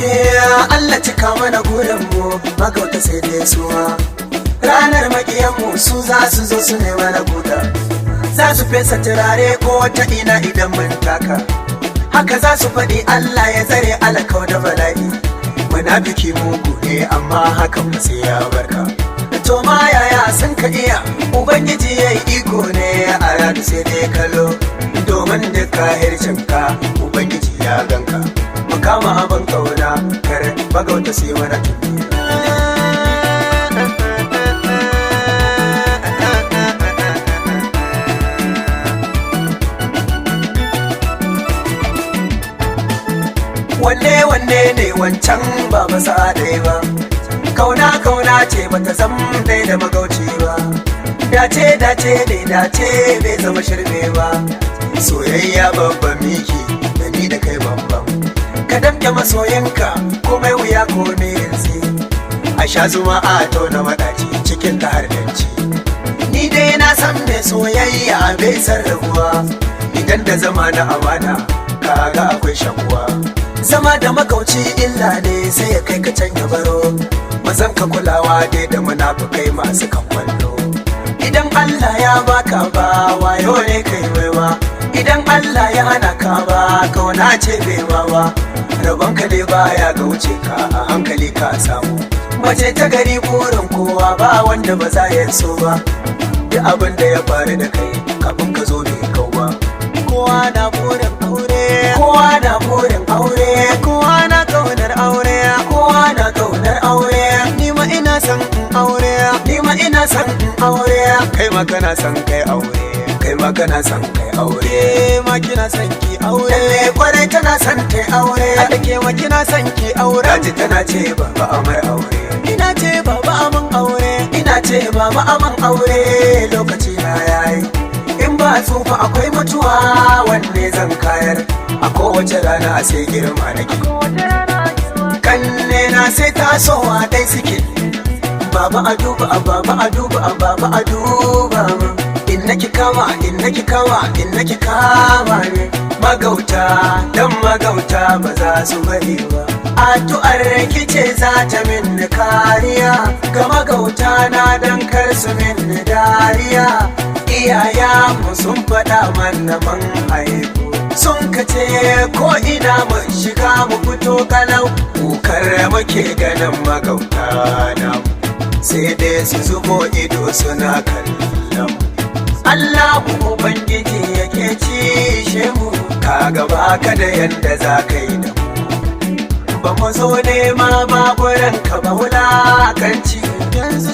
Allah cika mana gurinmu magauta sai dai suwa ranar makiyanmu su za su zo su ne mana guda za su fesa turare ko ta ina idan mun taka haka za su faɗi Allah ya tsare alakau da bala'i munafiki mugu ne amma hakan ba sai ya barka to ma yaya sun ka iya ubangiji ya yi iko ne a radu sai dai kallo domin da kahircinka ubangiji ya ganka mu kama abin kauna kar bagauta sai mana tuni wanne ne wancan ba masa dai ba kauna ce bata zam dai da magauci ba dace ne dace bai zama shirme ba soyayya babban miki da ni da kai babban ka damke masoyinka komai wuya ko ne yanzu a sha zuma a tauna madaci cikin ta hardanci ni dai na san mai soyayya bai sarrafuwa idan da zama na amana kaga akwai shakuwa zama da magauci illa ne sai ya kai ka can ya baro mazan ka kulawa dai da munafukai masu kan kwallo idan Allah ya baka ba wayo ne kai baiwa idan Allah ya hana ka ba kauna ce bai bawa rabon ka dai baya ga wuce ka a hankali ka samu mace ta gari burin kowa ba wanda ba za ya so ba duk abin da ya faru da kai kafin ka zo bai kau ba kowa na burin aure kowa na burin aure kowa na kaunar aure kowa na kaunar aure ni ma ina son aure ni ma ina son aure kai ma kana son kai aure kai ma kana son kai aure ma kina son ki aure lalle kwarai tana son kai aure a take ma kina son ki aure kaji tana ce baba amar aure ina ce baba aman aure ina ce baba aman aure lokaci na yayi in ba tsufa akwai mutuwa wanne zan kayar a kowace rana sai girma nake kanne na sai tasowa dai suke baba a duba a baba a duba a baba a duba in naki kama in naki kama in naki kama ne magauta dan magauta ba za su bari ba addu'ar rikice za ta min kariya ga magauta na dan kar su min dariya iyaya mu sun faɗa mana man haihu sun kace ko ina mun shiga mu fito kalau kukar muke ganin magauta na sai dai su zubo ido suna kallon Allahu ubangiji yake cishe mu kaga baka da yanda za ka yi da mu ba mu zo nema ba gurin ka ba wulakanci yanzu